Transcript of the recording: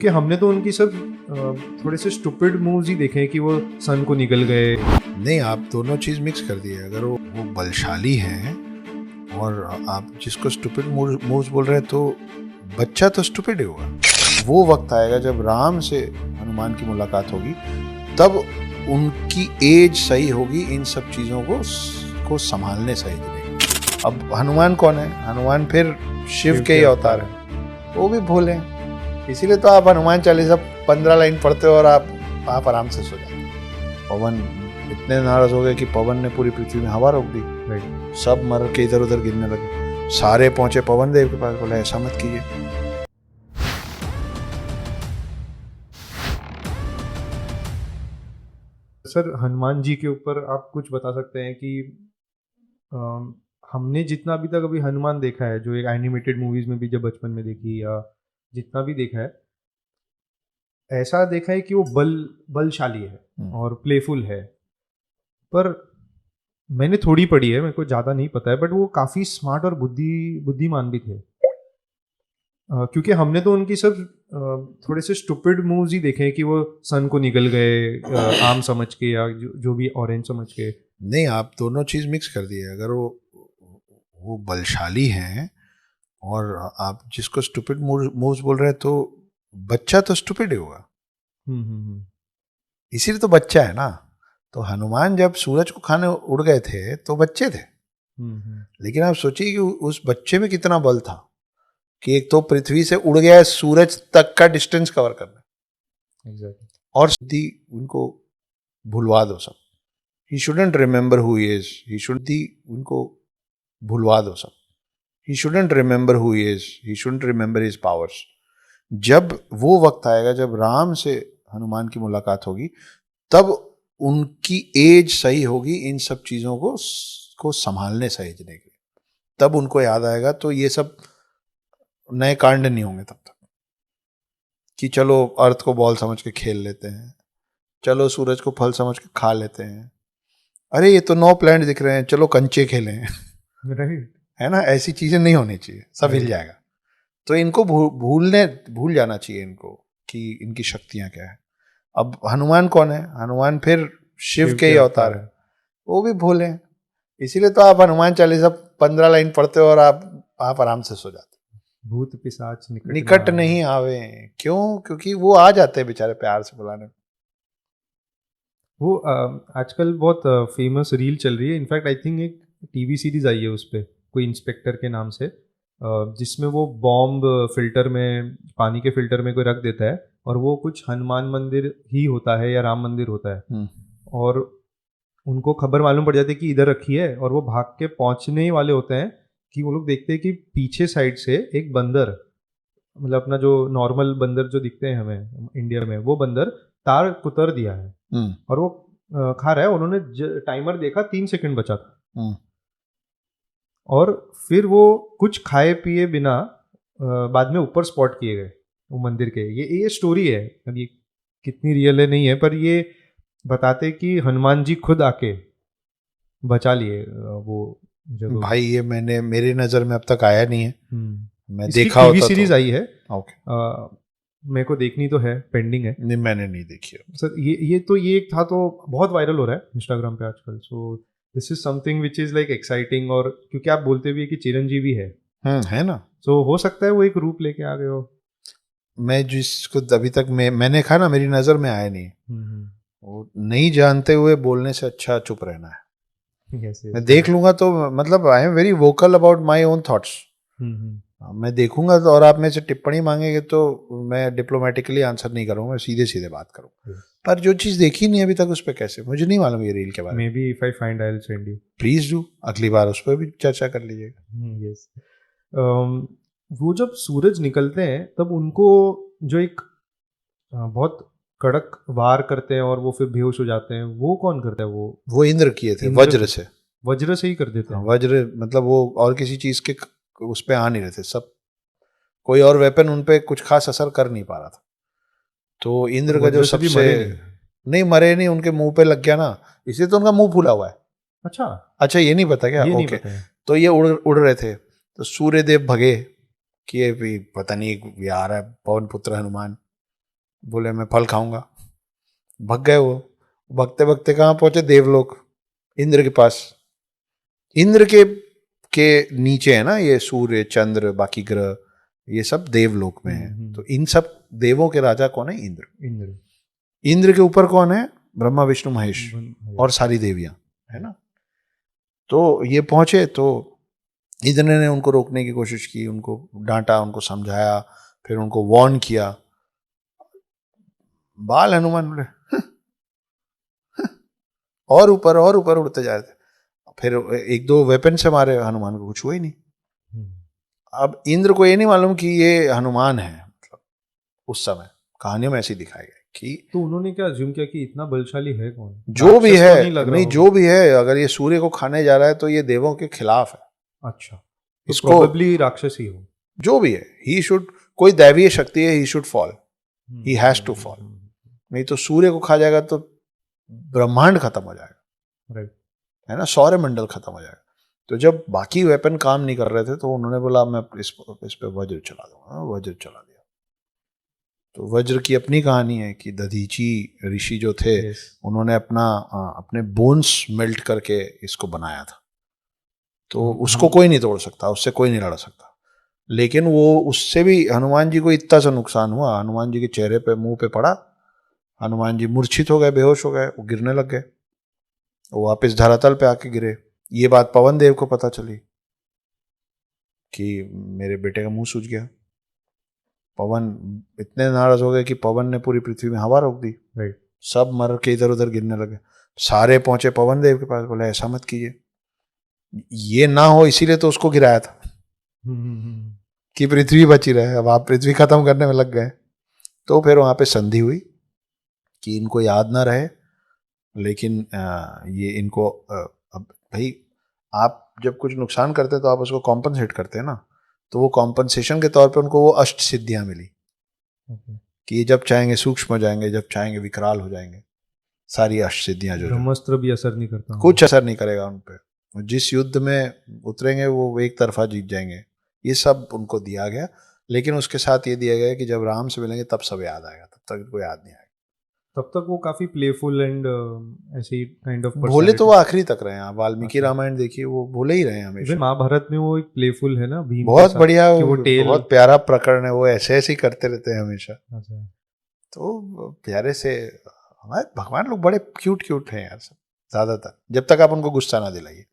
कि हमने तो उनकी सब थोड़े से स्टूपिड मूव्स ही देखे हैं कि वो सन को निकल गए। नहीं, आप दोनों चीज मिक्स कर दिए। अगर वो बलशाली हैं और आप जिसको स्टूपिड मूव्स बोल रहे हैं तो बच्चा तो स्टूपिड ही होगा। वो वक्त आएगा जब राम से हनुमान की मुलाकात होगी, तब उनकी एज सही होगी इन सब चीजों को संभालने सही देगी। अब हनुमान कौन है? हनुमान फिर शिव के ही अवतार है, वो भी भूले। इसीलिए तो आप हनुमान चालीसा 15 लाइन पढ़ते हो और आप आराम से सो जाते हो। पवन इतने नाराज हो गए कि पवन ने पूरी पृथ्वी में हवा रोक दी। सब मर के इधर उधर गिरने लगे। सारे पहुंचे पवन देव के पास, बोले ऐसा मत कीजिए। सर, हनुमान जी के ऊपर आप कुछ बता सकते हैं कि हमने जितना अभी तक अभी हनुमान देखा है, जो एक एनिमेटेड मूवीज में भी जब बचपन में देखी या जितना भी देखा है, ऐसा देखा है कि वो बलशाली है और प्लेफुल है। पर मैंने थोड़ी पढ़ी है, मेरे को ज़्यादा नहीं पता है, बट वो काफ़ी स्मार्ट और बुद्धिमान भी थे। क्योंकि हमने तो उनकी सब थोड़े से स्टूपिड मूव्स ही देखे हैं कि वो सन को निकल गए आम समझ के या जो भी ऑरेंज समझ के। नहीं, आप दोनों चीज मिक्स कर दिए। अगर वो बलशाली हैं और आप जिसको स्टूपिड मूव्स बोल रहे हैं तो बच्चा तो स्टूपिड ही होगा। इसीलिए तो बच्चा है ना। तो हनुमान जब सूरज को खाने उड़ गए थे तो बच्चे थे। लेकिन आप सोचिए कि उस बच्चे में कितना बल था कि एक तो पृथ्वी से उड़ गया सूरज तक का डिस्टेंस कवर करना। एग्जैक्टली। और सीधी उनको भुलवा दो सब। He shouldn't remember who he is. He should उनको भुलवा दो सब। He shouldn't remember who he is. He shouldn't remember his powers. जब वो वक्त आएगा जब राम से हनुमान की मुलाकात होगी, तब उनकी एज सही होगी इन सब चीजों को संभालने सहेजने के लिए। तब उनको याद आएगा। तो ये सब नए कांड नहीं होंगे तब तक कि चलो अर्थ को बॉल समझ के खेल लेते हैं, चलो सूरज को फल समझ के खा लेते हैं, अरे ये तो 9 प्लैनेट दिख रहे हैं, चलो कंचे खेलें। राइट। है ना? ऐसी चीजें नहीं होनी चाहिए, सब हिल जाएगा। तो इनको भूल जाना चाहिए इनको कि इनकी शक्तियां क्या है। अब हनुमान कौन है? हनुमान फिर शिव के ही अवतार है, वो भी भूले। इसीलिए तो आप हनुमान चालीसा 15 लाइन पढ़ते हो और आप आराम से सो जाते हो। भूत पिशाच निकट नहीं आवे। क्यों? क्योंकि वो आ जाते हैं बेचारे प्यार से बुलाने। वो आजकल बहुत फेमस रील चल रही है। इनफैक्ट आई थिंक एक टीवी सीरीज आई है उस पर, कोई इंस्पेक्टर के नाम से, जिसमें वो बॉम्ब फिल्टर में, पानी के फिल्टर में कोई रख देता है और वो कुछ हनुमान मंदिर ही होता है या राम मंदिर होता है। और उनको खबर मालूम पड़ जाती है कि इधर रखी है, और वो भाग के पहुंचने ही वाले होते हैं कि वो लोग देखते हैं कि पीछे साइड से एक बंदर, मतलब अपना जो नॉर्मल बंदर जो दिखते हैं हमें इंडिया में, वो बंदर तार कुतर दिया है और वो खा रहा है। उन्होंने टाइमर देखा, 3 सेकंड बचा था, और फिर वो कुछ खाए पिए बिना बाद में ऊपर स्पॉट किए गए वो मंदिर के। ये स्टोरी है। अब ये कितनी रियल है नहीं है, पर ये बताते कि हनुमान जी खुद आके बचा लिए वो जगह। भाई ये मेरी नजर में अब तक आया नहीं है। मैं इसकी देखा टीवी होता सीरीज तो। आई है। ओके। मेरे को देखनी तो है, पेंडिंग है। नहीं, मैंने नहीं देखी है। सर, ये एक था, तो बहुत वायरल हो रहा है इंस्टाग्राम पे आजकल। So this is something which is like exciting, और क्योंकि आप बोलते भी है कि चिरंजीवी है ना? सो हो सकता है वो एक रूप लेके आ गए हो। मैं जिसको अभी तक मैंने कहा ना, मेरी नजर में आया नहीं। वो नहीं जानते हुए बोलने से अच्छा चुप रहना है। Yes, yes. मैं देख लूंगा तो मतलब I am very vocal about my own thoughts. मैं देखूंगा तो, और आप में से टिप्पणी मांगेंगे तो मैं डिप्लोमेटिकली आंसर नहीं करूंगा, सीधे सीधे बात करूंगा। पर जो चीज देखी नहीं अभी तक उस पर कैसे, मुझे नहीं मालूम ये रील के बारे में। May be if I find I will send you. Please do. अगली बार उस पर भी चर्चा कर लीजिएगा। यस। वो जब सूरज निकलते हैं तब उनको जो एक बहुत कड़क वार करते हैं और वो फिर बेहोश हो जाते हैं, वो कौन करता है? वो इंद्र किए थे, वज्र से। वज्र से ही कर देते हैं। वज्र मतलब वो और किसी चीज के उस पे आ नहीं रहे थे सब। कोई और वेपन उन पे कुछ खास असर कर नहीं पा रहा था। तो इंद्र का जो सबसे नहीं मरे नहीं, उनके मुंह पे लग गया ना, इसलिए तो उनका मुंह फूला हुआ है। अच्छा, ये नहीं पता क्या? ओके। तो ये उड़ रहे थे तो सूर्यदेव भगे कि ये भी पता नहीं, ये आ रहा है पवन पुत्र हनुमान, बोले मैं फल खाऊंगा। भग गए वो। भगते भगते कहाँ पहुंचे? देवलोक, इंद्र के पास। इंद्र के नीचे है ना ये सूर्य चंद्र बाकी ग्रह, ये सब देवलोक में है। तो इन सब देवों के राजा कौन है? इंद्र। इंद्र। इंद्र के ऊपर कौन है? ब्रह्मा विष्णु महेश और सारी देवियां, है ना। तो ये पहुंचे तो इंद्र ने उनको रोकने की कोशिश की, उनको डांटा, उनको समझाया, फिर उनको वार्न किया। बाल हनुमान बोले और ऊपर उड़ते जा रहे थे। फिर एक दो वेपन से मारे, हनुमान को कुछ हुआ ही नहीं। अब इंद्र को ये नहीं मालूम कि ये हनुमान है, मतलब उस समय कहानियों में ऐसी दिखाई गई कि तो उन्होंने क्या अज्यूम किया कि इतना बलशाली है कौन? जो भी राक्षस है, तो नहीं लग रहा नहीं होगा। जो भी है, अगर ये सूर्य को खाने जा रहा है तो ये देवों के खिलाफ है। अच्छा, तो इसको प्रोबेबली राक्षस ही हो। जो भी है, ही शुड, कोई दैवीय शक्ति है, he should fall, he has to fall. नहीं तो सूर्य को खा जाएगा तो ब्रह्मांड खत्म हो जाएगा, राइट। है ना, सौर मंडल खत्म हो जाएगा। तो जब बाकी वेपन काम नहीं कर रहे थे तो उन्होंने बोला मैं इस पे वज्र चला दूंगा। वज्र चला दिया। तो वज्र की अपनी कहानी है कि दधीची ऋषि जो थे, Yes. उन्होंने अपने बोन्स मेल्ट करके इसको बनाया था। तो उसको कोई नहीं तोड़ सकता, उससे कोई नहीं लड़ सकता। लेकिन वो उससे भी हनुमान जी को इतना सा नुकसान हुआ, हनुमान जी के चेहरे पे, मुंह पे पड़ा, हनुमान जी मूर्छित हो गए, बेहोश हो गए, वो गिरने लग गए, वो वापस धरातल पे आके गिरे। ये बात पवन देव को पता चली कि मेरे बेटे का मुंह सूज गया। पवन इतने नाराज हो गए कि पवन ने पूरी पृथ्वी में हवा रोक दी। राइट। सब मर के इधर उधर गिरने लगे। सारे पहुंचे पवन देव के पास, बोले ऐसा मत कीजिए, ये ना हो इसीलिए तो उसको गिराया था कि पृथ्वी बची रहे। अब आप पृथ्वी खत्म करने में लग गए। तो फिर वहां पे संधि हुई कि इनको याद ना रहे, लेकिन ये इनको अब भाई, आप जब कुछ नुकसान करते हैं तो आप उसको कॉम्पनसेट करते हैं ना। तो वो कॉम्पनसेशन के तौर पे उनको वो अष्ट सिद्धियां मिली कि ये जब चाहेंगे सूक्ष्म हो जाएंगे, जब चाहेंगे विकराल हो जाएंगे। सारी अष्ट सिद्धियां जो ब्रह्मास्त्र भी असर नहीं करता, कुछ असर नहीं करेगा उन पे। जिस युद्ध में उतरेंगे वो एक तरफा जीत जाएंगे। ये सब उनको दिया गया, लेकिन उसके साथ ये दिया गया कि जब राम से मिलेंगे तब सब याद आएगा, तब तक इनको याद नहीं आएगा। तब तक वो काफी प्लेफुल एंड ऐसे काइंड ऑफ भोले तो वो आखिरी तक रहे हैं। आप वाल्मीकि अच्छा। रामायण देखिए, वो भोले ही रहे हैं हमेशा। महाभारत में वो एक प्लेफुल है ना, भीम के बहुत साथ, बढ़िया, कि वो टेल। बहुत प्यारा प्रकरण है वो, ऐसे ऐसे ही करते रहते हैं हमेशा। अच्छा। तो प्यारे से, हमारे भगवान लोग बड़े क्यूट क्यूट हैं यार सब, ज्यादातर, जब तक आप उनको गुस्सा ना दिलाइए।